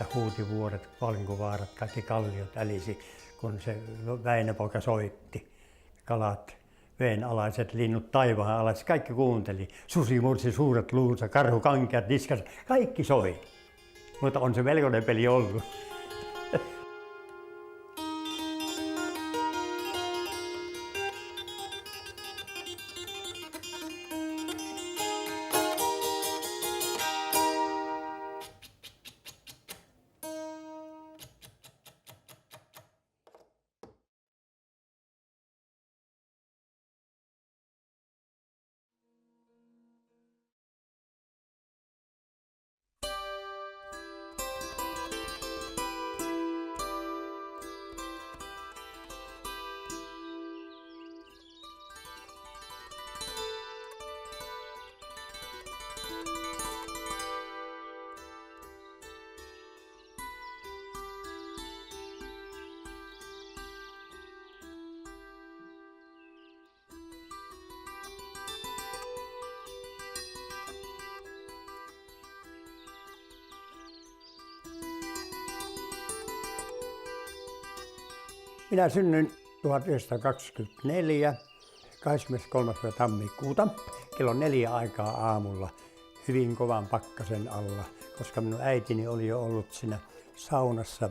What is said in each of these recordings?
ja Huutivuoret, Valkuvaarat, kaikki kalliot älisi, kun se Väinöpoika soitti. Kalat, veenalaiset linnut taivaan alas, kaikki kuunteli. Susi mursi suuret luunsa, karhu kankeat niskansa, kaikki soi. Mutta on se melkoinen peli ollut. Minä synnyin 1924, 23. tammikuuta, kello 4 aikaa aamulla, hyvin kovan pakkasen alla, koska minun äitini oli jo ollut siinä saunassa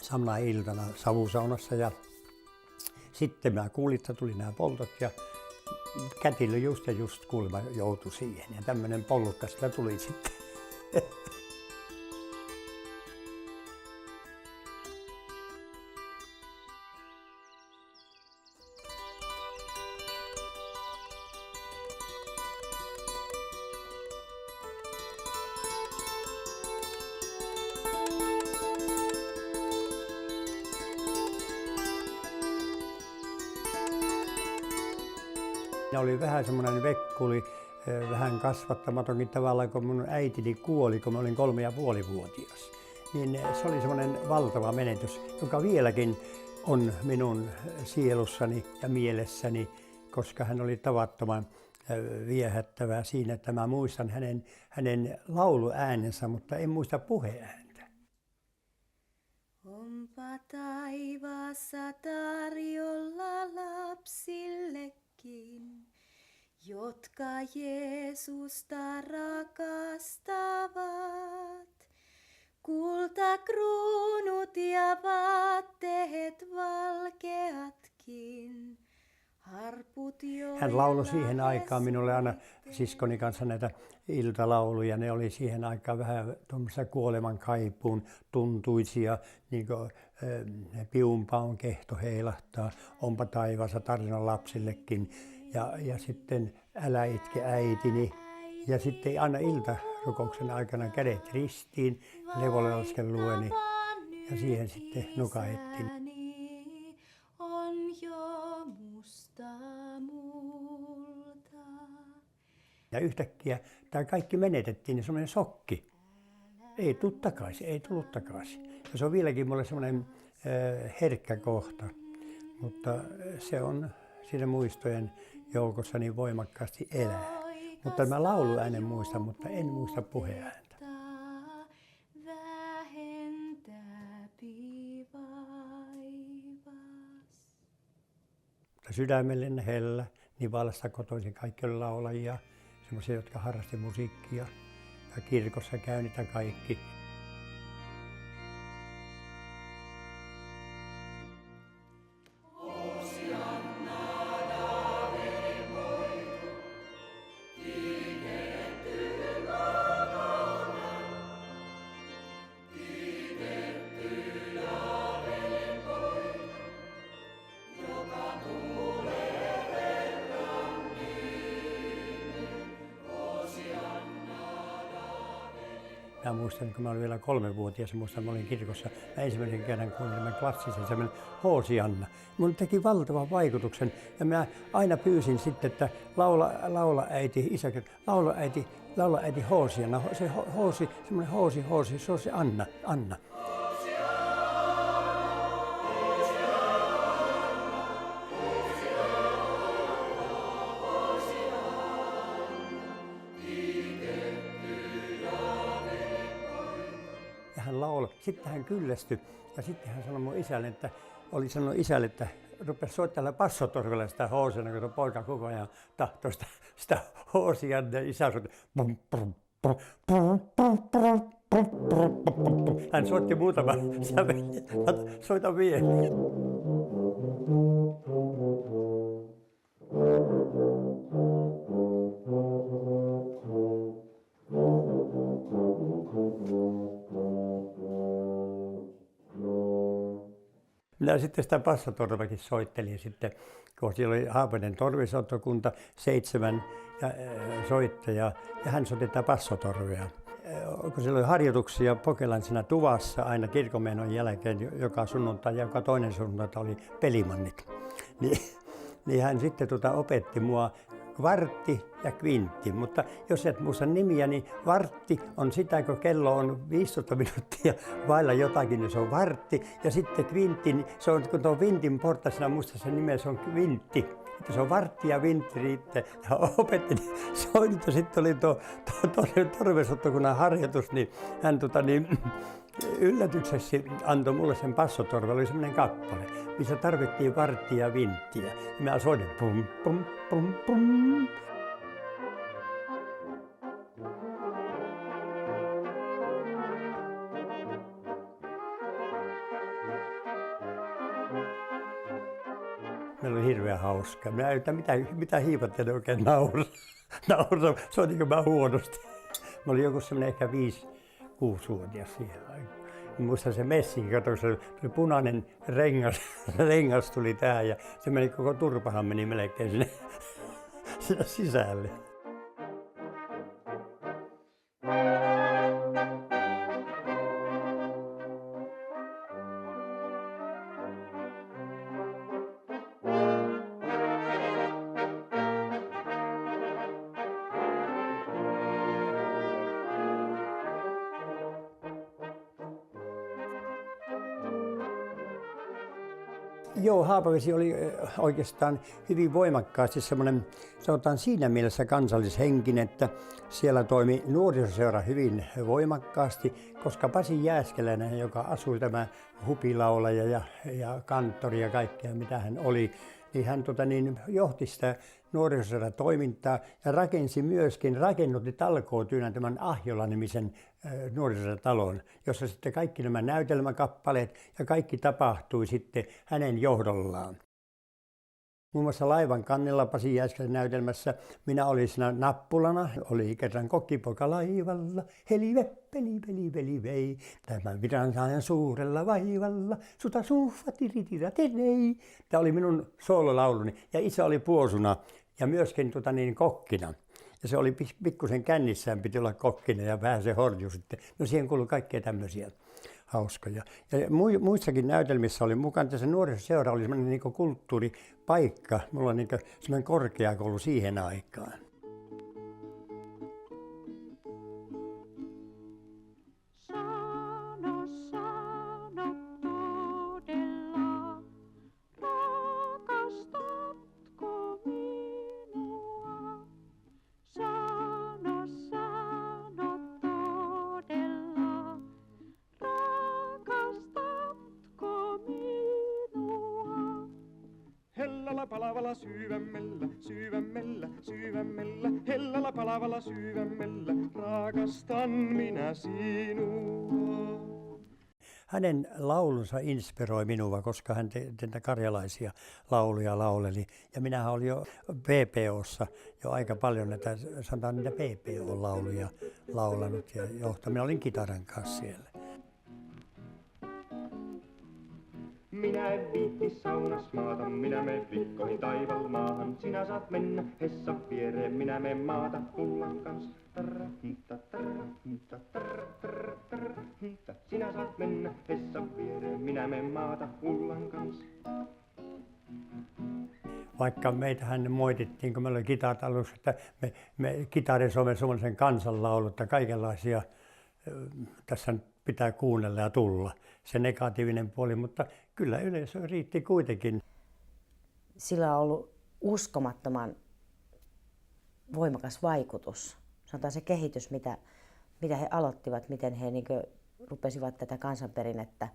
samana iltana savusaunassa. Ja sitten mä kuulin, että tuli nämä poltot ja kätilö just kuulemma joutui siihen. Ja tämmöinen pollukka sitä tuli sitten. Ja oli vähän semmoinen vekkuli, vähän kasvattamatonkin tavalla, kun mun äitini kuoli, kun mä olin 3,5-vuotias. Niin se oli semmoinen valtava menetys, joka vieläkin on minun sielussani ja mielessäni, koska hän oli tavattoman viehättävä siinä, että mä muistan hänen lauluäänensä, mutta en muista puheääntä. Onpa taivaassa tarjolla lapsillekin, jotka Jeesusta rakastavat. Kultakruunut ja vaatteet valkeatkin. Hän lauloi siihen aikaan minulle aina siskoni kanssa näitä iltalauluja. Ne oli siihen aikaan vähän tuommoisia kuoleman kaipuun tuntuisia, niin kuin piunpaun kehto heilahtaa, onpa taivaassa tarina lapsillekin. Ja sitten Älä itke äitini. Ja sitten aina iltarukouksen aikana kädet ristiin, levolasken lueni ja siihen sitten nukahettiin. Ja yhtäkkiä tämä kaikki menetettiin, niin semmoinen shokki. Ei tullut takaisin. Ja se on vieläkin mulle semmoinen herkkä kohta, mutta se on siinä muistojen joukossa niin voimakkaasti elää. Mutta mä lauluäänen muistan, mutta en muista puheääntä. Sydämellinen hellä, Nivalasta kotoisin kaikki oli laulajia, semmoisia, jotka harrasti musiikkia ja kirkossa käynnit ja kaikki. Mä muistan, kun mä olin vielä 3-vuotias, mä olin kirkossa. Mä ensimmäisen kerran kuulin tämän klassisen semmoinen Hoosianna. Mun teki valtavan vaikutuksen ja mä aina pyysin sitten, että laula äiti, isäkin, laula äiti Hoosianna. Se Hoosi, semmoinen Hoosi, se on se Anna. Hän laulu. Sitten hän kyllästyi ja sitten hän sanoi mun isälle, että oli sanonut isälle, että rupesi soittamaan passotorvella sitä hoosina, kun tuo poika koko ajan tahtoi sitä hoosia. Ja isä soitti. Hän soitti muutama säveli. Soita vielä. Minä sitten sitä passotorvekin soittelin sitten, kun siellä oli Haapanen torvisoittokunta, 7 soittajaa, ja hän soitti tätä passotorvea. Kun siellä oli harjoituksia Pokelan siinä tuvassa aina kirkonmenon jälkeen, joka sunnuntai ja joka toinen sunnuntai oli pelimannit, niin hän sitten opetti mua kvartti ja kvintti, mutta jos et muista nimiä, niin vartti on sitä, kun kello on 15 minuuttia vailla jotakin, niin se on vartti. Ja sitten kvintti, niin se on, kun tuo vintin porta, sinä muista sen nimen, se on kvintti. Että se on vartti ja vintti riitte. Ja opetti, niin soitit, ja sitten oli tuo torvesottokunnan harjoitus, niin hän yllätykseksi antoi mulle sen passotorve, oli semmoinen kappale, missä tarvittiin varttia ja vinttiä. Ja minä soitin pum pum pum pum. Meillä oli hirveän hauskaa. Minä en mitä hiipattelen oikein nauraa. Se on niin kuin mä huonosti. Mä olin joku semmoinen ehkä 5-6-vuotias siihen aikaan. Muistan se messin, kato, se oli punainen rengas tuli tähän ja se meni koko turpahan meni melkein sinne sisälle. Joo, Haapavesi oli oikeastaan hyvin voimakkaasti semmoinen, sanotaan siinä mielessä kansallishenkinen, että siellä toimi nuorisoseura hyvin voimakkaasti, koska Pasi Jääskeläinen, joka asui tämä hupilaulaja ja kanttori ja kaikkea mitä hän oli, niin hän johti sitä nuorisoseuratoimintaa ja rakennutti talkootyynä tämän Ahjola-nimisen nuorisotalon, jossa sitten kaikki nämä näytelmäkappaleet ja kaikki tapahtui sitten hänen johdollaan. Muun muassa Laivan kannella Pasi Jääskeläisen näytelmässä minä olin siinä nappulana, oli kerran kokkipoika laivalla, heli veppeli veli veli vei, tämän viran suurella vaivalla, suta suuffa tiritira terei. Tämä oli minun soololauluni ja isä oli puosuna ja myöskin kokkina. Ja se oli pikkusen kännissään, piti olla kokkina ja vähän se horju sitten. No siihen kuului kaikkea tämmöisiä hauskoja. Ja muissakin näytelmissä oli mukana, että se nuorisoseura oli semmoinen niin kulttuuripaikka. Mulla on niin semmoinen korkeakoulu siihen aikaan. Hellalla palavalla syvemmällä, syvemmällä, syvemmällä, hellalla palavalla syvemmällä, rakastan minä sinua. Hänen laulunsa inspiroi minua, koska hän näitä karjalaisia lauluja lauleli. Ja minähän olin jo PPOssa jo aika paljon näitä, sanotaan niitä PPO-lauluja laulanut ja johtanut. Minä olin kitaran kanssa siellä. Minä en viitti saunas maata, minä menen likkoihin taival maahan. Sinä saat mennä Hessa viereen, minä menen maata pullan kans. Sinä saat mennä Hessa viereen, minä menen maata pullan kans. Vaikka meitähän moitittiin, kun meillä oli kitatalous, että me kitarissa olemme semmoisen kansanlaulu, että kaikenlaisia tässä pitää kuunnella ja tulla. Se negatiivinen puoli, mutta kyllä yleisö riitti kuitenkin. Sillä on ollut uskomattoman voimakas vaikutus. Sanotaan se kehitys, mitä he aloittivat, miten he rupesivat tätä kansanperinnettä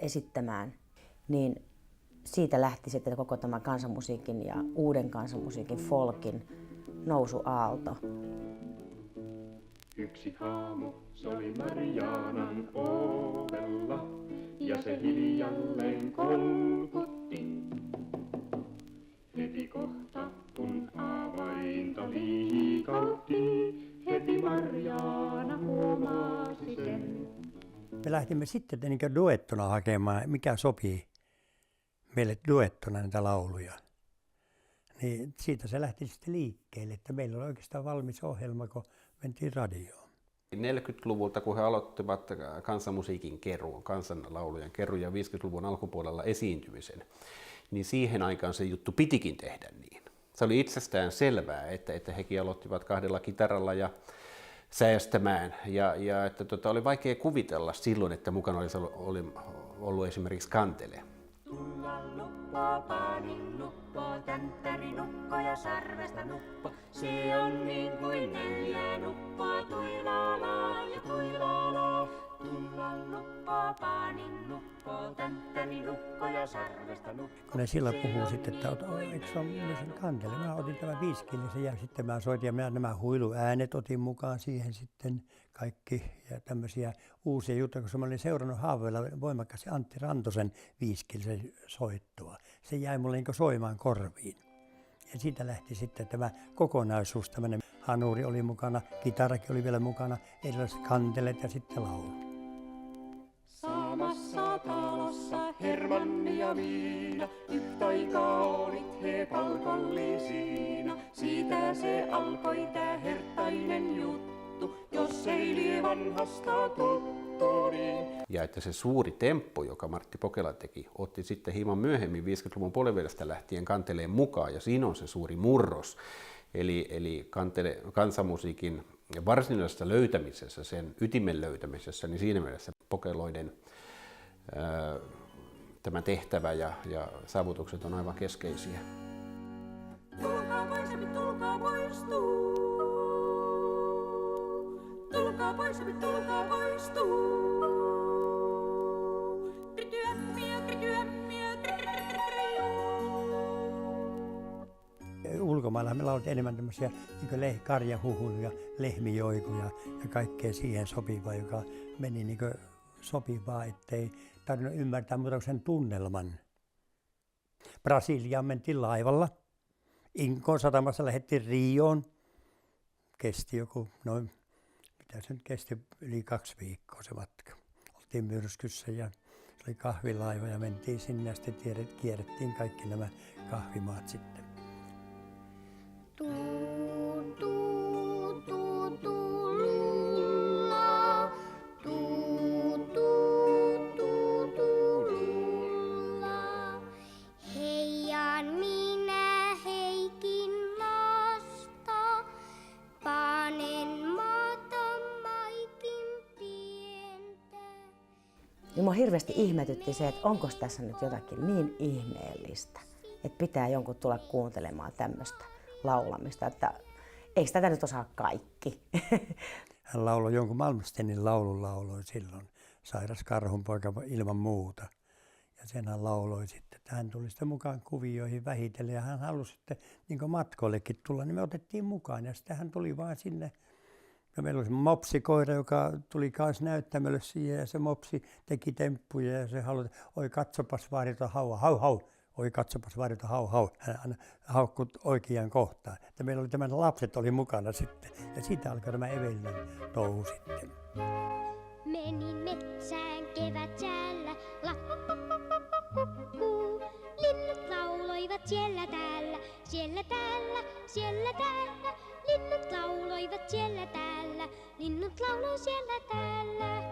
esittämään, niin siitä lähti sitten koko tämä kansanmusiikin ja uuden kansanmusiikin, folkin nousuaalto. Yksi aamu, se oli Mariaanan ovella, ja se hiljalleen kolkutti. Heti kohta, kun avainta liikautti, heti Mariaana huomasi sen. Me lähdimme sitten niin duettona hakemaan, mikä sopii meille duettona näitä lauluja. Niin siitä se lähti sitten liikkeelle, että meillä oli oikeastaan valmis ohjelma, kun mentiin radioon. 40-luvulta, kun he aloittivat kansanmusiikin keruun, kansanlaulujen keruun ja 50-luvun alkupuolella esiintymisen, niin siihen aikaan se juttu pitikin tehdä niin. Se oli itsestään selvää, että hekin aloittivat 2 kitaralla ja säästämään. Ja että oli vaikea kuvitella silloin, että mukana oli ollut esimerkiksi kantele. Tulla nuppo, paanin nuppo, tänttäri nuppo ja sarvesta nuppo. Se on niin kuin 4 nuppoa, tuilala ja tuilala. Tulla nuppo, paanin nuppo, tänttäri nuppo ja sarvesta nuppo. Kun ne sillä puhuu sitten, että eikö se ole myös kantele? Mä otin tämän 5-kielisen ja sitten mä soitin ja nämä huiluäänet otin mukaan siihen sitten kaikki ja tämmöisiä uusia juttuja, koska mä olin seurannut Haaveilla voimakkaasti Antti Rantosen 5-kielisen soittoa. Se jäi mulle niin kuin soimaan korviin. Ja siitä lähti sitten tämä kokonaisuus, tämmöinen hanuri oli mukana, kitarakin oli vielä mukana, erilaiset kantelet ja sitten laulu. Samassa talossa Hermanni ja Miina, yhtaikaa olit he palkollisiina. Siitä se alkoi tää herttainen juttu, jos ei lie vanhasta tuttu niin. Ja että se suuri temppu, joka Martti Pokela teki, otti sitten hieman myöhemmin 50-luvun puolivälissä lähtien kanteleen mukaan, ja siinä on se suuri murros. Eli kansanmusiikin varsinaisessa löytämisessä, sen ytimen löytämisessä, niin siinä mielessä Pokeloiden tämä tehtävä ja saavutukset on aivan keskeisiä. Tulkaa pois, tulkaa poistuu. Tulkaa pois, tulkaa poistuu. Krityämmiä, krityämmiä, Ulkomailla me laulettiin enemmän tämmöisiä niin karjahuhuja, lehmijoikuja ja kaikkea siihen sopivaa, joka meni niin sopivaa, ettei tarvinnut ymmärtää muuta kuin sen tunnelman. Brasiliaan mentiin laivalla. Inkon satamassa lähdettiin Rioon. Kesti joku noin, mitä se nyt kesti, yli 2 viikkoa se matka. Oltiin myrskyssä ja se oli kahvilaiva ja mentiin sinne ja sitten kierrettiin kaikki nämä kahvimaat sitten. Heijan minä heikin lasta, panen maata maikin pientä. Ja mua hirveästi ihmetytti se, että onko tässä nyt jotakin niin ihmeellistä, että pitää jonkun tulla kuuntelemaan tämmöistä laulamista, että eikö tätä nyt osaa kaikki? Hän lauloi jonkun Malmstenin laulun lauloi silloin, Sairas karhunpoika ilman muuta. Ja sen hän lauloi sitten, että hän tuli sitten mukaan kuvioihin vähitellen ja hän halusi sitten niin matkoillekin tulla, niin me otettiin mukaan ja sitten hän tuli vaan sinne. Ja meillä oli se mopsikoira, joka tuli kanssa näyttämölle siihen ja se mopsi teki temppuja ja se halusi, oi katsopas vaarita hau, hau, hau. Oi katsopas vaarita hau, hau. Hän haukkui oikeaan kohtaan. Että meillä oli tämän lapset oli mukana sitten ja siitä alkoi tämä Evelinan touhu sitten. Menin metsään kevätsäällä, lappupupupupupu. Linnut lauloivat siellä täällä, siellä täällä, siellä täällä. Linnut lauloivat siellä täällä, linnut lauloi siellä täällä.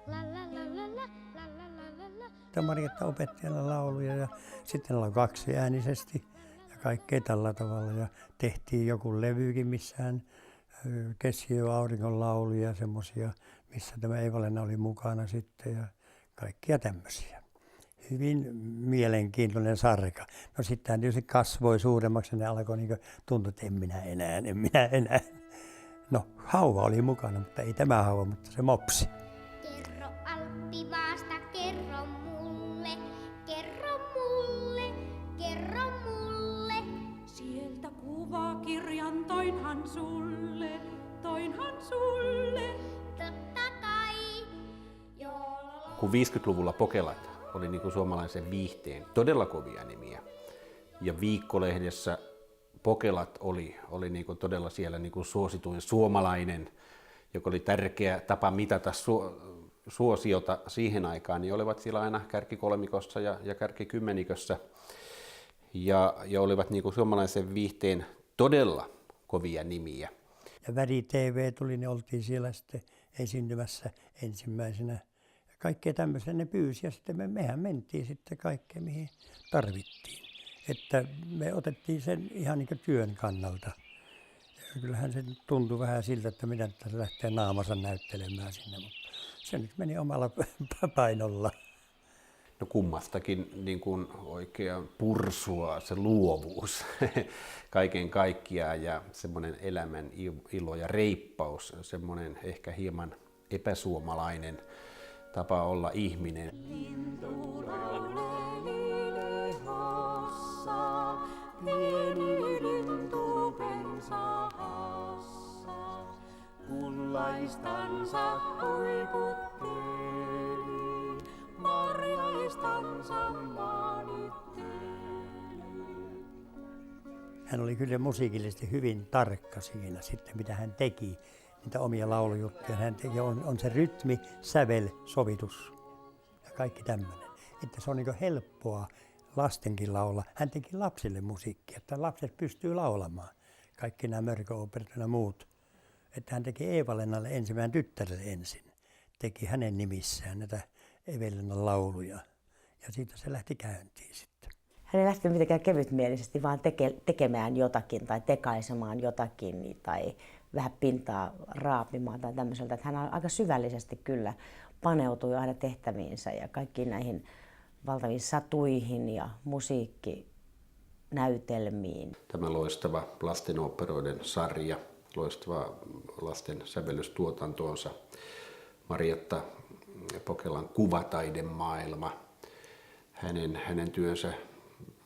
La la la la la la la la la. Marietta opettajalla lauluja ja sitten oli 2-äänisesti ja kaikkea tällä tavalla. Ja tehtiin joku levykin missään Keskiyö-auringon lauluja ja semmoisia, missä tämä Eeva-Leena oli mukana sitten ja kaikkia tämmöisiä. Hyvin mielenkiintoinen sarka. No sitten hän tietysti kasvoi suuremmaksi ja ne alkoi niin tuntua, että en minä enää. No, hauva oli mukana, mutta ei tämä hauva, mutta se mopsi. Kerro Alppivaasta, kerro mulle, kerro mulle, kerro mulle. Sieltä kuvakirjan toinhan sulle, toinhan sulle. Totta kai, joo. Kun 50-luvulla Pokelat oli niin kuin suomalaisen viihteen todella kovia nimiä, ja Viikkolehdessä Pokelat oli niin kuin todella siellä niin kuin suosituin suomalainen, joka oli tärkeä tapa mitata suosiota siihen aikaan, niin olivat siellä aina kärkikolmikossa ja kärkikymmenikössä, ja olivat niin kuin suomalaisen viihteen todella kovia nimiä. Ja Väri TV tuli, niin oltiin siellä sitten esiintymässä ensimmäisenä. Ja kaikkea tämmöistä ne pyysi, ja sitten mehän mentiin sitten kaikkeen, mihin tarvittiin. Että me otettiin sen ihan niin kuin työn kannalta. Ja kyllähän se tuntui vähän siltä, että minä lähtee naamansa näyttelemään sinne, mutta se nyt meni omalla painolla. No kummastakin niin kuin oikea pursua se luovuus kaiken kaikkiaan ja semmoinen elämän ilo ja reippaus, semmoinen ehkä hieman epäsuomalainen tapa olla ihminen. Lintu laulee lehossa, pieni lintu pensahassa, kullaistansa huikutteli, marjaistansa maanitteli. Hän oli kyllä musiikillisesti hyvin tarkka siinä sitten, mitä hän teki, niitä omia laulujuttuja. Hän teki, on se rytmi, sävel, sovitus ja kaikki tämmöinen. Että se on niin helppoa lastenkin laulaa. Hän teki lapsille musiikkia, että lapset pystyy laulamaan. Kaikki nämä mörköoperat ja muut. Että hän teki Eeva-Lennalle ensimmäinen tyttärelle ensin. Teki hänen nimissään näitä Eeva-Lennan lauluja. Ja siitä se lähti käyntiin sitten. Hän ei lähtenyt mitenkään kevytmielisesti, vaan tekemään jotakin tai tekaisemaan jotakin tai vähän pintaa raapimaan tai tämmöiseltä. Että hän aika syvällisesti kyllä paneutui aina tehtäviinsä ja kaikkiin näihin valtaviin satuihin ja musiikkinäytelmiin. Tämä loistava lastenoopperoiden sarja, loistava lasten sävellystuotantoonsa, Marjatta Pokelan kuvataidemaailma, hänen työnsä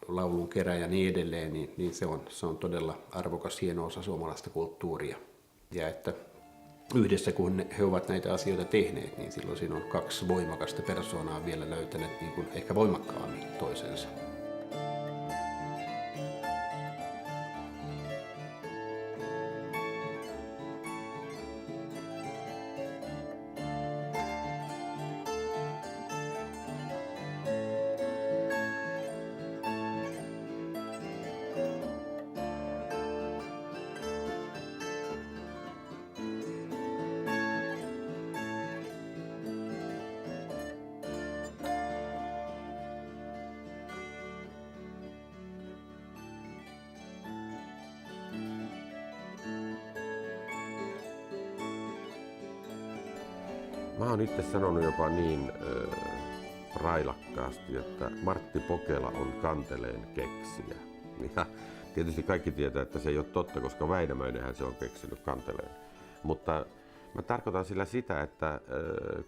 laulun kerä ja niin edelleen, niin se on todella arvokas, hieno osa suomalaista kulttuuria. Ja että yhdessä kun he ovat näitä asioita tehneet, niin silloin siinä on kaksi voimakasta persoonaa vielä löytäneet niin kuin ehkä voimakkaammin toisensa. Mä oon itse sanonut jopa niin railakkaasti, että Martti Pokela on kanteleen keksijä. Ja tietysti kaikki tietää, että se ei ole totta, koska Väinämöinenhän se on keksinyt kanteleen. Mutta mä tarkoitan sillä sitä, että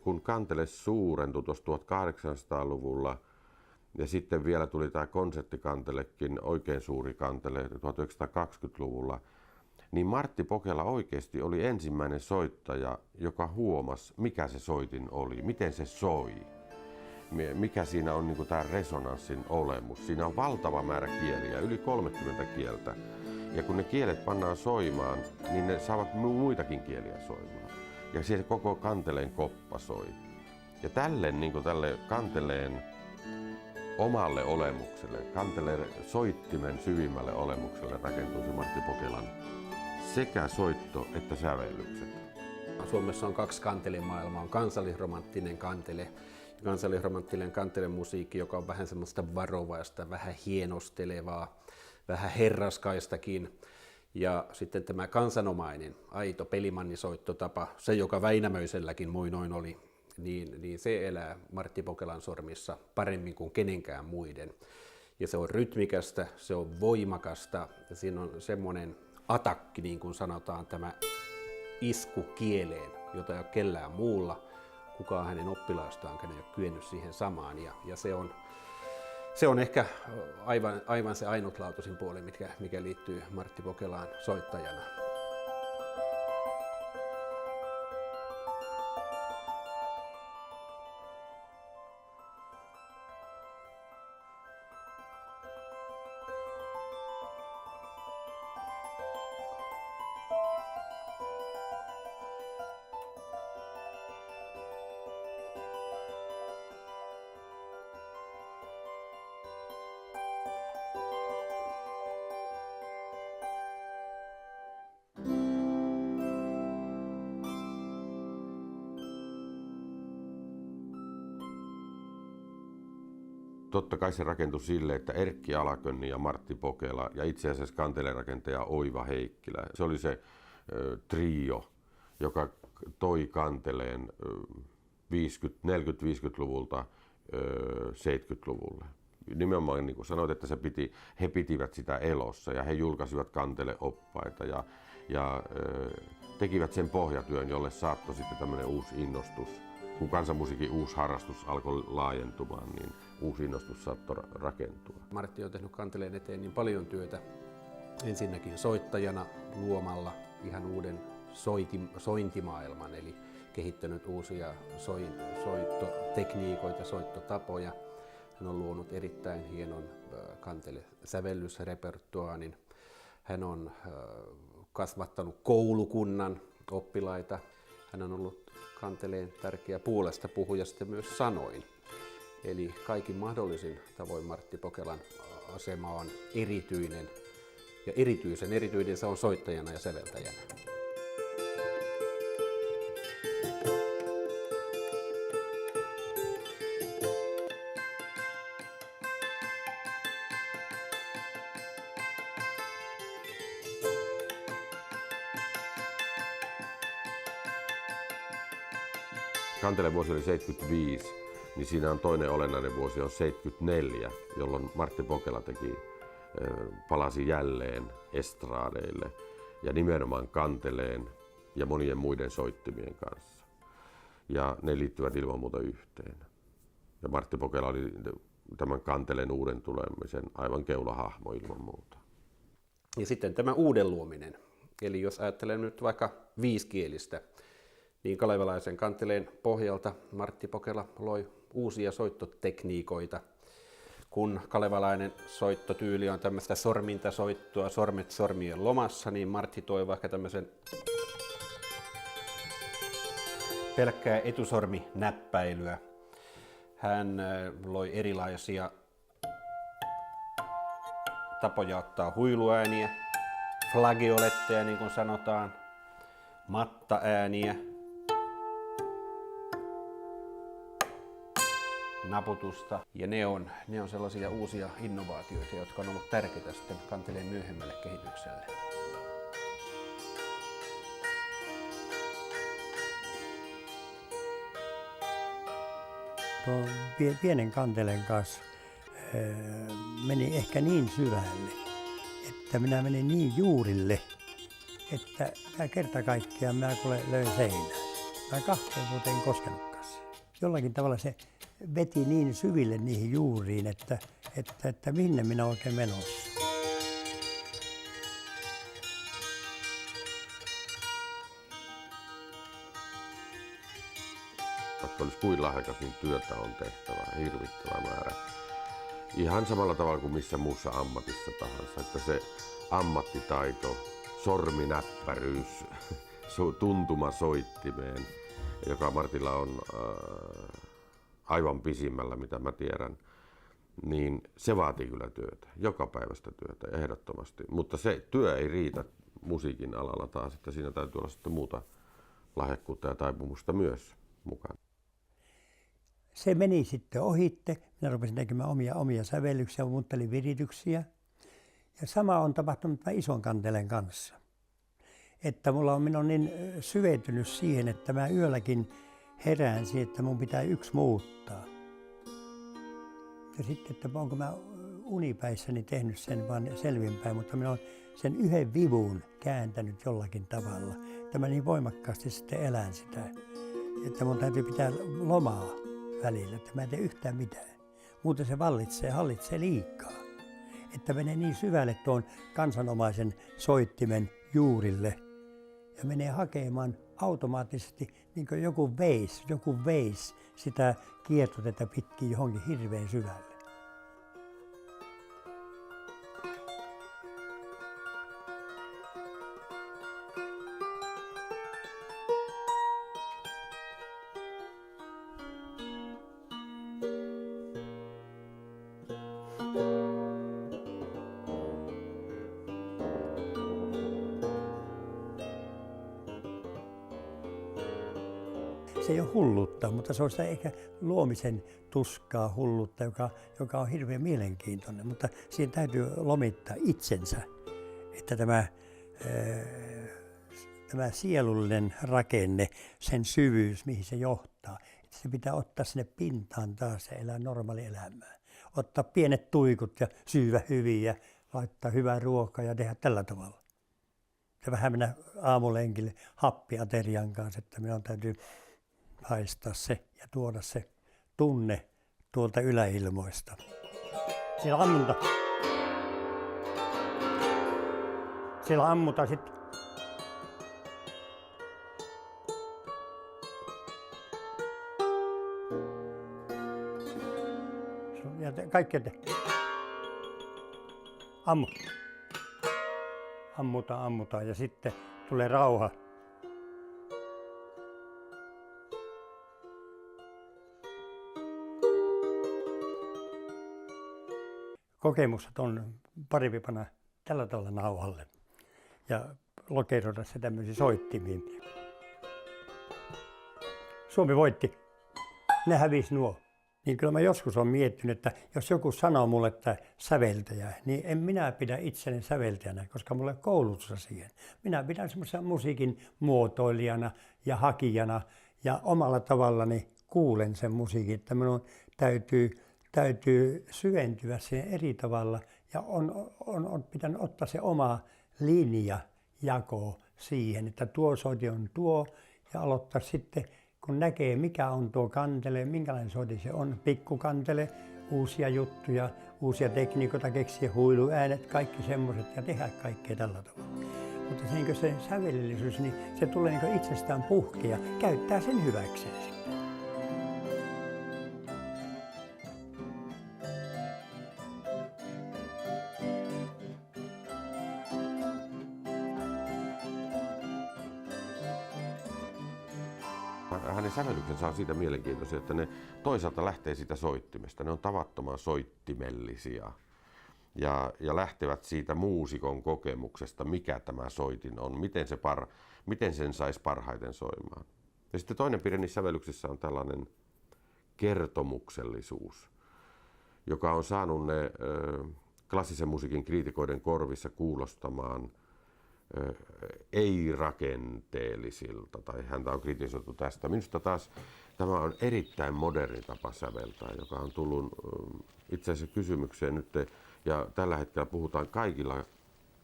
kun kantele suurentui tuossa 1800-luvulla ja sitten vielä tuli tämä konserttikantelekin, oikein suuri kantele 1920-luvulla, niin Martti Pokela oikeasti oli ensimmäinen soittaja, joka huomasi, mikä se soitin oli, miten se soi. Mikä siinä on niin tämä resonanssin olemus. Siinä on valtava määrä kieliä, yli 30 kieltä. Ja kun ne kielet pannaan soimaan, niin ne saavat muitakin kieliä soimaan. Ja se koko kanteleen koppa soi. Ja tälle kanteleen omalle olemukselle, kanteleen soittimen syvimmälle olemukselle rakentuisi Martti Pokelan sekä soitto että sävellykset. Suomessa on kaksi kantelemaailmaa. On kansallisromanttinen kantele ja kansallisromanttinen kantelemusiikki, joka on vähän semmoista varovaista, vähän hienostelevaa, vähän herraskaistakin. Ja sitten tämä kansanomainen, aito pelimannisoittotapa, se joka Väinämöiselläkin muinoin oli, niin se elää Martti Pokelan sormissa paremmin kuin kenenkään muiden. Ja se on rytmikästä, se on voimakasta ja siinä on semmoinen atakki, niin kuin sanotaan, tämä isku kieleen, jota ei ole kellään muulla. Kukaan hänen oppilaistaan ei ole kyennyt siihen samaan. Ja se on ehkä aivan se ainutlaatuisin puoli, mikä liittyy Martti Pokelaan soittajana. Totta kai se rakentui sille, että Erkki Alakönni ja Martti Pokela ja itse asiassa kantelenrakentaja Oiva Heikkilä. Se oli se trio, joka toi kanteleen 40-50-luvulta 70-luvulle. Nimenomaan niin kuin sanoit, että he pitivät sitä elossa ja he julkaisivat kanteleoppaita ja tekivät sen pohjatyön, jolle saattoi sitten tämmöinen uusi innostus. Kun kansanmusiikin uusi harrastus alkoi laajentumaan, niin uusi innostus saattoi rakentua. Martti on tehnyt kanteleen eteen niin paljon työtä. Ensinnäkin soittajana luomalla ihan uuden sointimaailman, eli kehittänyt uusia soittotekniikoita, soittotapoja. Hän on luonut erittäin hienon kantelesävellysrepertuaanin. Hän on kasvattanut koulukunnan oppilaita. Hän on ollut kanteleen tärkeä puolesta puhuja sitten myös sanoin. Eli kaikin mahdollisin tavoin Martti Pokelan asema on erityinen. Ja erityinen se on soittajana ja säveltäjänä. Kanteleen vuosi oli 75, niin siinä on toinen olennainen vuosi on 74, jolloin Martti Pokela palasi jälleen estraadeille ja nimenomaan kanteleen ja monien muiden soittimien kanssa. Ja ne liittyvät ilman muuta yhteen. Ja Martti Pokela oli tämän kanteleen uuden tulemisen aivan keulahahmo ilman muuta. Ja sitten tämä uuden luominen. Eli jos ajattelen nyt vaikka viisikielistä, niin kalevalaisen kanteleen pohjalta Martti Pokela loi uusia soittotekniikoita. Kun kalevalainen soittotyyli on tämmöistä sormintasoittoa, sormet sormien lomassa, niin Martti toi vaikka tämmöisen pelkkää etusorminäppäilyä. Hän loi erilaisia tapoja ottaa huiluääniä, flagioletteja niin kuin sanotaan, mattaääniä, naputusta. Ja ne on sellaisia uusia innovaatioita, jotka on ollut tärkeitä sitten kanteleen myöhemmälle kehitykselle. Tuon pienen kanteleen kanssa meni ehkä niin syvälle, että minä menin niin juurille, että kerta kaikkiaan minä löin seinään. Mä 2 vuoteen en koskenutkaan siihen. Jollakin tavalla se veti niin syville niihin juuriin, että minne minä oikein menossa. Vaikka olisi kuin lahjakas, niin työtä on tehtävä hirvittävä määrä. Ihan samalla tavalla kuin missä muussa ammatissa tahansa, että se ammattitaito, sorminäppäryys, tuntuma soittimeen, joka Martilla on aivan pisimmällä, mitä mä tiedän, niin se vaatii kyllä työtä, jokapäiväistä työtä ehdottomasti. Mutta se työ ei riitä musiikin alalla taas, että siinä täytyy olla sitten muuta lahjakkuutta ja taipumusta myös mukaan. Se meni sitten ohitte. Minä rupesin tekemään omia sävellyksiä, muuttelin virityksiä. Ja sama on tapahtunut tämän ison kanteleen kanssa. Että minä olen niin syventynyt siihen, että mä yölläkin herään siihen, että mun pitää yksi muuttaa. Ja sitten, että onko mä unipäissäni tehnyt sen vaan selvinpäin, mutta minä olen sen yhden vivun kääntänyt jollakin tavalla. Tämä niin voimakkaasti sitten elän sitä, että mun täytyy pitää lomaa välillä, että mä en tee yhtään mitään. Muuten se hallitsee liikaa. Että menee niin syvälle tuon kansanomaisen soittimen juurille ja menee hakemaan automaattisesti niin kuin joku veis sitä kiertotetta pitkin johonkin hirveän syvälle. Se ei ole hulluutta, mutta se on sitä ehkä luomisen tuskaa hulluutta, joka on hirveän mielenkiintoinen. Mutta siihen täytyy lomittaa itsensä, että tämä sielullinen rakenne, sen syvyys, mihin se johtaa, että se pitää ottaa sinne pintaan taas ja elää normaalielämää. Ottaa pienet tuikut ja syyvä hyvin ja laittaa hyvää ruokaa ja tehdä tällä tavalla. Ja vähän mennä aamulenkille happiaterian kanssa, että minun täytyy haistaa se ja tuoda se tunne tuolta yläilmoista. Siellä ammunta. Siellä ammutaan sitten. Ja kaikki te. Ammutaan ja sitten tulee rauha. Kokemukset on parempi panna tällä tavalla nauhalle ja lokeroida se tämmöisiin soittimiin. Suomi voitti. Ne hävisi nuo. Niin kyllä mä joskus olen miettinyt, että jos joku sanoo mulle, että säveltäjä, niin en minä pidä itseni säveltäjänä, koska mulla ei ole koulutusta siihen. Minä pidän semmoisen musiikin muotoilijana ja hakijana ja omalla tavallani kuulen sen musiikin, että minun täytyy syventyä siihen eri tavalla ja on pitänyt ottaa se oma linjajako siihen, että tuo soitin on tuo ja aloittaa sitten, kun näkee mikä on tuo kantele, minkälainen soitin se on, pikkukantele, uusia juttuja, uusia tekniikoita, keksiä huiluäänet, kaikki semmoiset ja tehdä kaikkea tällä tavalla. Mutta se sävellillisyys, niin se tulee niin itsestään puhkea, käyttää sen hyväkseen sitten. Hänen sävellyksensä on siitä mielenkiintoisia, että ne toisaalta lähtee siitä soittimesta. Ne on tavattoman soittimellisia ja lähtevät siitä muusikon kokemuksesta, mikä tämä soitin on, miten sen saisi parhaiten soimaan. Ja sitten toinen piirre niissä sävellyksissä on tällainen kertomuksellisuus, joka on saanut ne klassisen musiikin kriitikoiden korvissa kuulostamaan ei-rakenteellisilta, tai häntä on kritisoitu tästä. Minusta taas tämä on erittäin moderni tapa säveltää, joka on tullut itse asiassa kysymykseen nyt, ja tällä hetkellä puhutaan kaikilla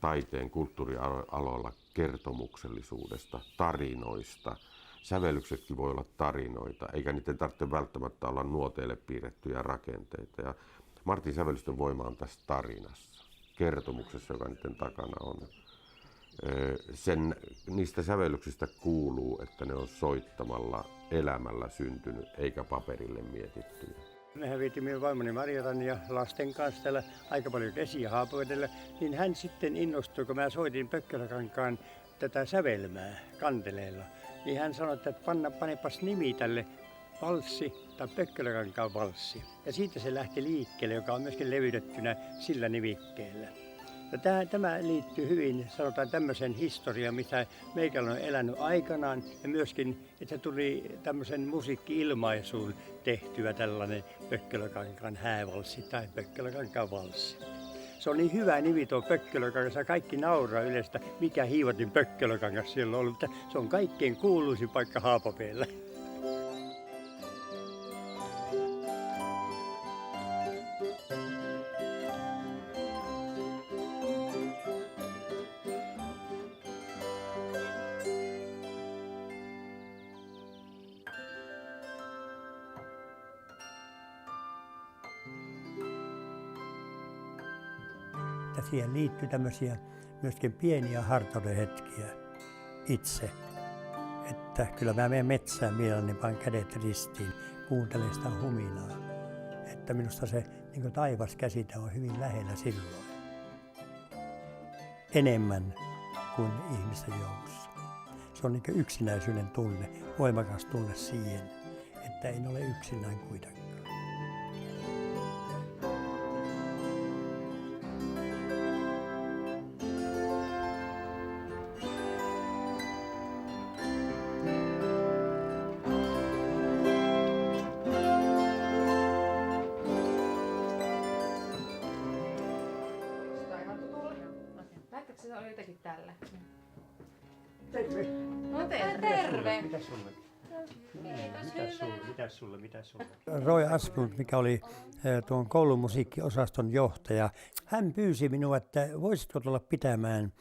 taiteen kulttuurialoilla kertomuksellisuudesta, tarinoista. Sävellyksetkin voi olla tarinoita, eikä niiden tarvitse välttämättä olla nuoteille piirrettyjä rakenteita. Ja Martin sävellysten voima on tässä tarinassa, kertomuksessa, joka niiden takana on. Niistä sävellyksistä kuuluu, että ne on soittamalla elämällä syntynyt, eikä paperille mietittyjä. Mehän vietiin minun vaimoni Marjatan ja lasten kanssa täällä aika paljon Kesi- ja Haapavedellä, niin hän sitten innostui, kun mä soitin Pökköläkankaan tätä sävelmää kanteleella. Niin hän sanoi, että panepas nimi tälle valssi tai Pökköläkankaan valssi. Ja siitä se lähti liikkeelle, joka on myöskin levytettynä sillä nimikkeellä. Ja tämä liittyy hyvin, sanotaan, tämmöisen historiaan, mitä meikällä on elänyt aikanaan, ja myöskin, että tuli tämmöisen musiikki-ilmaisuun tehtyä tällainen Pökköläkankaan häävalssi tai Pökköläkankaan valssi. Se on niin hyvä nimi tuo Pökköläkangas, ja kaikki nauraa yleistä, mikä hiivatin Pökköläkangas siellä on ollut, mutta se on kaikkein kuuluisin paikka Haapavedellä. siihen liittyy tämmöisiä myöskin pieniä hartauden hetkiä itse. Että kyllä mä menen metsään mielelläni, panen kädet ristiin, kuuntelen sitä huminaa. Että minusta se niin taivas käsite on hyvin lähellä silloin. Enemmän kuin ihmisten joukossa. Se on niin yksinäisyyden tunne, voimakas tunne siihen, että en ole yksinään kuitenkaan. Se oli jotenkin tällä. Terve. No terve. Mitäs sulle? Mitäs sulle? Roy Asplund, mikä oli tuon koulumusiikkiosaston johtaja, hän pyysi minua, että voisitko tulla pitämään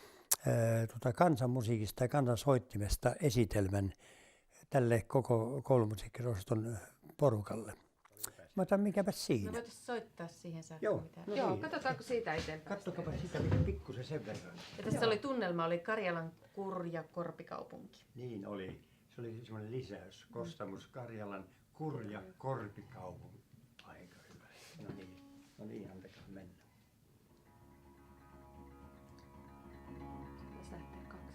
kansanmusiikista ja kansansoittimesta esitelmän tälle koko koulumusiikkiosaston porukalle. Mä otan mikäpä siinä. No voitaisiin soittaa siihen saakka. Joo, no Joo, niin. katsotaanko siitä eteenpäin. Kattokapa sitä pikkusen sen verran. Ja tässä oli tunnelma, oli Karjalan kurja korpikaupunki. Niin oli. Se oli semmoinen lisäys. Kostamus Karjalan kurja korpikaupunki. Aika hyvä. No niin, antakaa mennä. Tässä lähtee kaksi.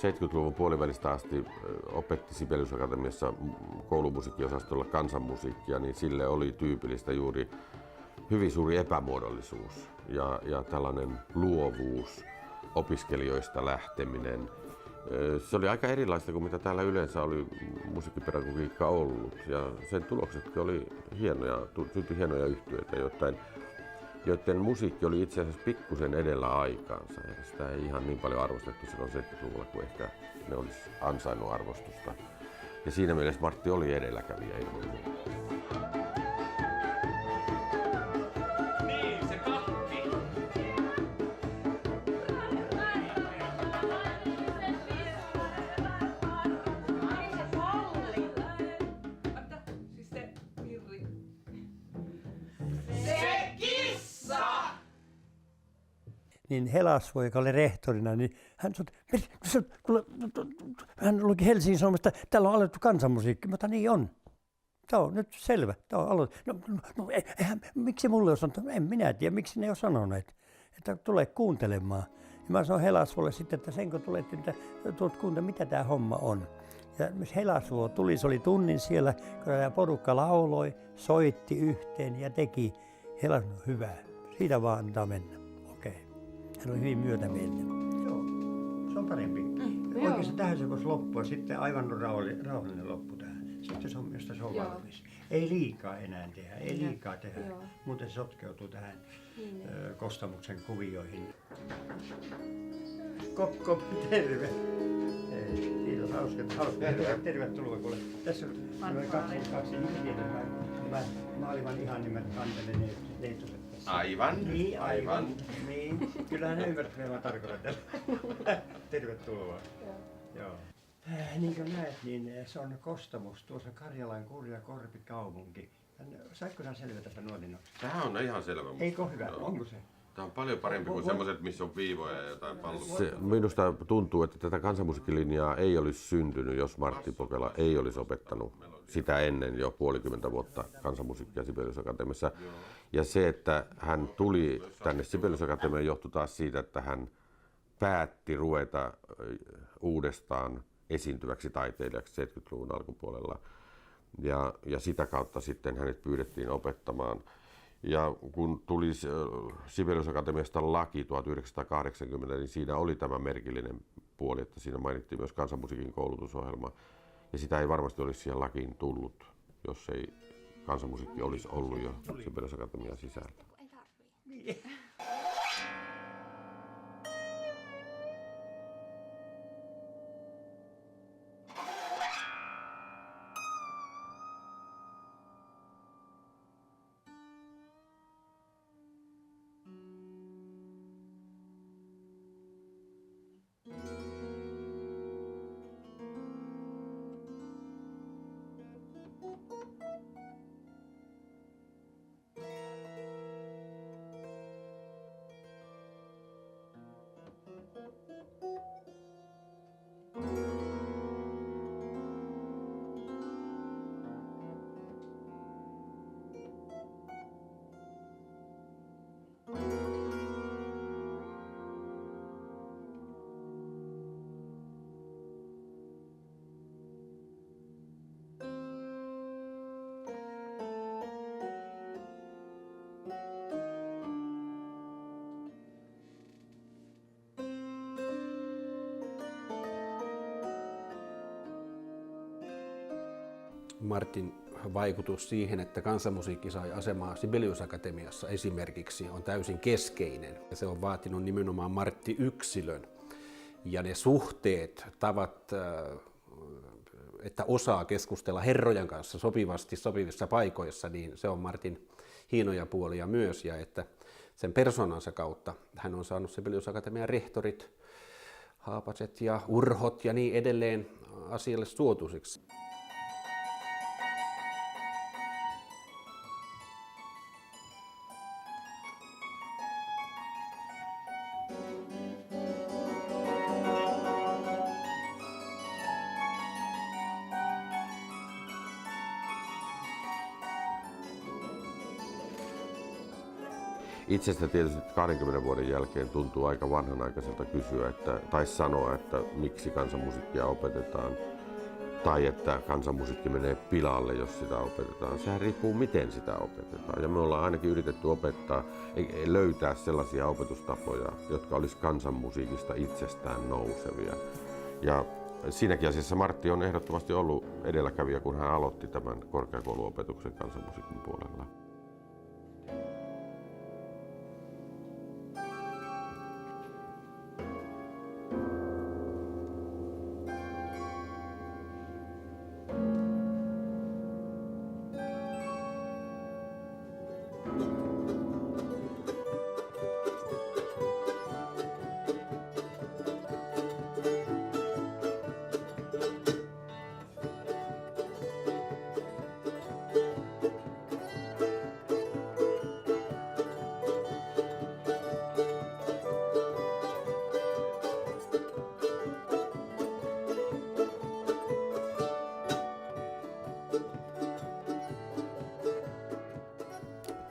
Hän 70-luvun puolivälistä asti opetti Sibelius Akatemiassa koulumusiikkiosastolla kansanmusiikkia, niin sille oli tyypillistä juuri hyvin suuri epämuodollisuus ja tällainen luovuus, opiskelijoista lähteminen. Se oli aika erilaista kuin mitä täällä yleensä oli musiikkipedagogiikka ollut, ja sen tuloksetkin oli hienoja, syntyi hienoja yhtyeitä, joiden musiikki oli itse asiassa pikkusen edellä aikaansa. Sitä ei ihan niin paljon arvostettu silloin 70-luvulla kuin ehkä ne olisi ansainnut arvostusta. Ja siinä mielessä Martti oli edelläkävijä ilman muuta. Niin, se kahvi. Niin Helasvuo, joka oli rehtorina, niin hän luki Helsingin Sanomista, että täällä on aloitettu kansanmusiikki. Mutta niin on. Se on nyt selvä. Tämä on aloitettu. Miksi mulle on sanonut? En minä tiedä, miksi ne ei ole sanoneet, että tule kuuntelemaan. Ja mä sanoin Helasvuolle sitten, että sen kun tulet, että tulet kuuntelemaan, mitä tämä homma on. Ja myös Helasvuo tuli, se oli tunnin siellä, kun tämä porukka lauloi, soitti yhteen ja teki. Helasvuo, hyvä. Siitä vaan antaa mennä. Hän oli hyvin myötämielinen. Joo, se on parempi. Oikeastaan tähän se voisi loppua. Sitten aivan rauhallinen loppu tähän. Sitten se on myös valmis. Ei liikaa enää tehdä, ei liikaa tehdä. Muuten se sotkeutuu tähän Kostamuksen kuvioihin. Kop, terve. Kiitos, hauska. Tervetuloa kuule. Tässä on kaksi nimeä. Maailman ihan nimet kantelen neitoset. Aivan. Niin. Kyllähän ne ymmärtää, mitä mä tarkoitan. Tervetuloa. Joo. Niin kuin näet, niin se on Kostamus, tuossa Karjalan kurja korpikaupunki. Saitko sinä selvätä sitä nuotinoa? Tämä on ihan selvä. Eikö hyvä? Onko se? Tämä on paljon parempi kuin sellaiset, missä on viivoja ja jotain palloa. Minusta tuntuu, että tätä kansanmusiikkilinjaa ei olisi syntynyt, jos Martti Pokela ei olisi opettanut sitä ennen jo puolikymmentä vuotta kansanmusiikkia Sibelius Akatemiassa. Ja se, että hän tuli tänne Sibelius Akatemiaan, johtui taas siitä, että hän päätti ruveta uudestaan esiintyväksi taiteilijaksi 70-luvun alkupuolella. Ja sitä kautta sitten hänet pyydettiin opettamaan. Ja kun tuli Sibelius Akatemiasta laki 1980, niin siinä oli tämä merkillinen puoli, että siinä mainittiin myös kansanmusiikin koulutusohjelma. Ja sitä ei varmasti olisi siihen lakiin tullut, jos ei kansanmusiikki olisi ollut jo Sibelius-akatemian sisällä. Martin vaikutus siihen, että kansanmusiikki sai asemaa Sibelius-akatemiassa esimerkiksi, on täysin keskeinen. Ja se on vaatinut nimenomaan Martti yksilön. Ja ne suhteet, tavat, että osaa keskustella herrojen kanssa sopivasti sopivissa paikoissa, niin se on Martin hienoja puolia myös. Ja että sen persoonansa kautta hän on saanut Sibelius-akatemian rehtorit, Haapaset ja Urhot ja niin edelleen asialle suotuisiksi. Itsestä tietysti 20 vuoden jälkeen tuntuu aika vanhanaikaiselta kysyä tai sanoa, että miksi kansanmusiikkia opetetaan tai että kansanmusiikki menee pilalle, jos sitä opetetaan. Sehän riippuu, miten sitä opetetaan. Ja me ollaan ainakin yritetty opettaa, löytää sellaisia opetustapoja, jotka olisi kansanmusiikista itsestään nousevia. Ja siinäkin asiassa Martti on ehdottomasti ollut edelläkävijä, kun hän aloitti tämän korkeakouluopetuksen kansanmusiikin puolella.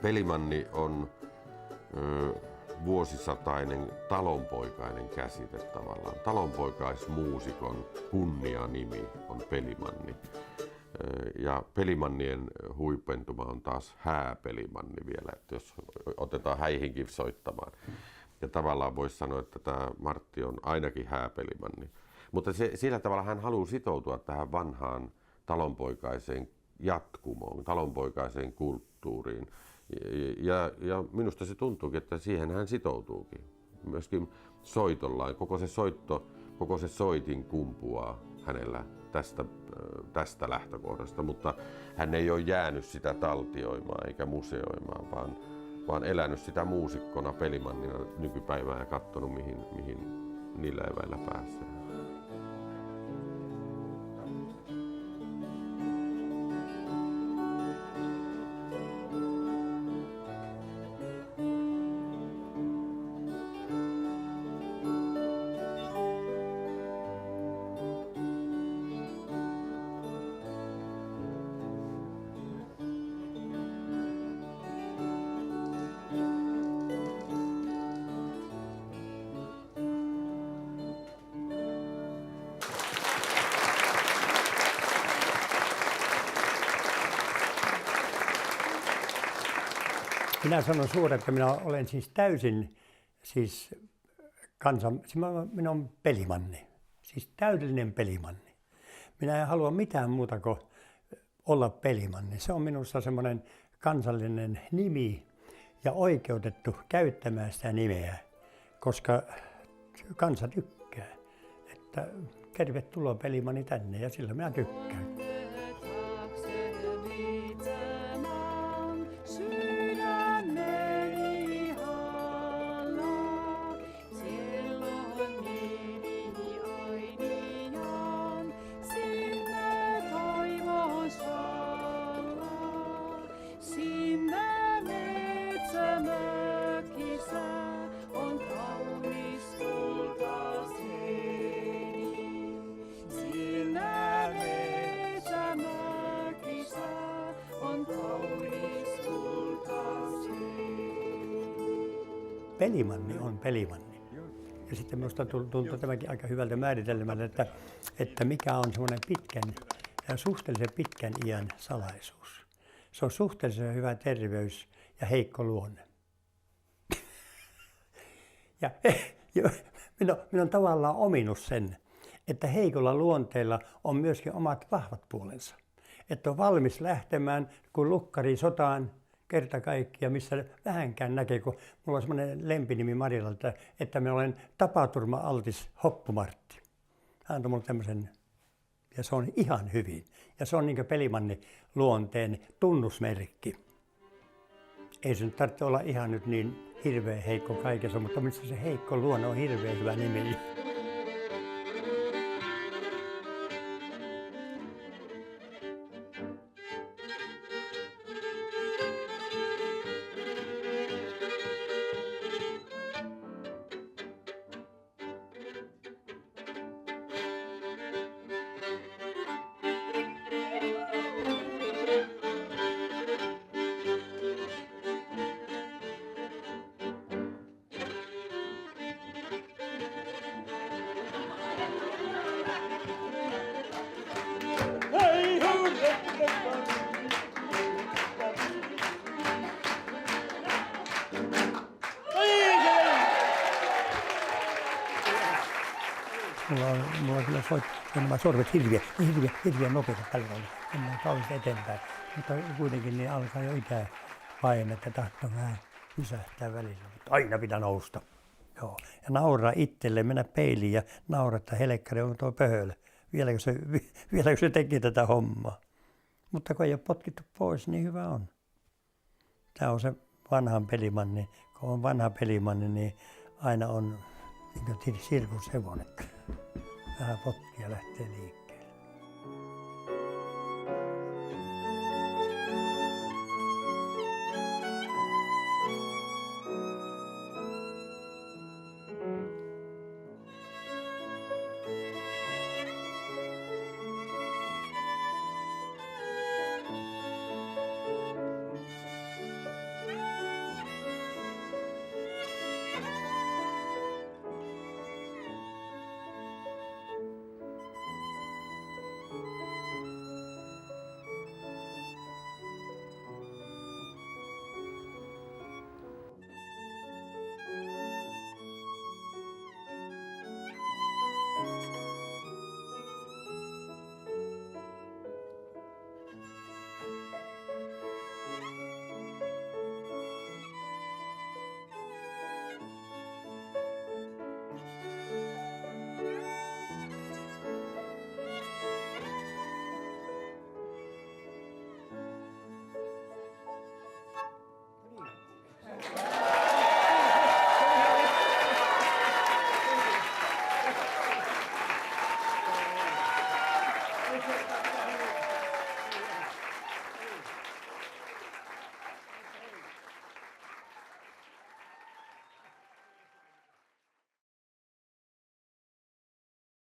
Pelimanni on vuosisatainen talonpoikainen käsite tavallaan. Talonpoikaismuusikon kunnianimi on Pelimanni. Ja Pelimannien huipentuma on taas hääpelimanni vielä, että jos otetaan häihinkin soittamaan. Ja tavallaan voisi sanoa, että tämä Martti on ainakin hääpelimanni. Mutta sillä tavalla hän haluaa sitoutua tähän vanhaan talonpoikaiseen jatkumoon, talonpoikaiseen kulttuuriin. Ja minusta se tuntuukin, että siihen hän sitoutuukin. Myöskin soitollaan. Koko se soitin kumpuaa hänellä tästä lähtökohdasta, mutta hän ei ole jäänyt sitä taltioimaan eikä museoimaan, vaan elänyt sitä muusikkona, pelimannina nykypäivää ja katsonut, mihin niillä eväillä pääsee. Minä sanon suoraan, että minä olen siis täysin minä olen pelimanni, siis täydellinen pelimanni. Minä en halua mitään muuta kuin olla Pelimanni. Se on minusta semmoinen kansallinen nimi ja oikeutettu käyttämään sitä nimeä, koska kansa tykkää. Että tervetuloa Pelimanni tänne ja sillä minä tykkään. Pelimanni on Pelimanni. Ja sitten minusta tuntuu tämäkin aika hyvältä määritelmältä, että mikä on semmoinen suhteellisen pitkän iän salaisuus. Se on suhteellisen hyvä terveys ja heikko luonne. Ja minä olen tavallaan ominut sen, että heikolla luonteella on myöskin omat vahvat puolensa. Että on valmis lähtemään, kun lukkari sotaan, kerta kaikkiaan, missä vähänkään näkee, kun mulla on semmoinen lempinimi Marilalta, että minä olen tapaturma-altis Hoppumartti. Hän antoi mulle tämmöisen, ja se on ihan hyvin. Ja se on niin kuin Pelimanni luonteen tunnusmerkki. Ei se nyt tarvitse olla ihan nyt niin hirveän heikko kaikessa, mutta missä se heikko luonne on hirveän hyvä nimi. Mulla on kyllä nämä sorvet hirveän nopeasti tällä tavalla. Mennään kauheasti eteenpäin. Mutta kuitenkin niin alkaa jo ikäpainetta tahtoo vähän pysähtää välillä. Mutta aina pitää nousta. Joo. Ja nauraa itselleen, mennä peiliin ja nauraa, että helkkari on tuo pöhölä. Vieläkö se teki tätä hommaa. Mutta kun ei ole potkittu pois, niin hyvä on. Tämä on se vanhan Pelimanni. Kun on vanha Pelimanni, niin aina on niin kuin sirkushevonen. Vähän potkia lähtee liikkeelle.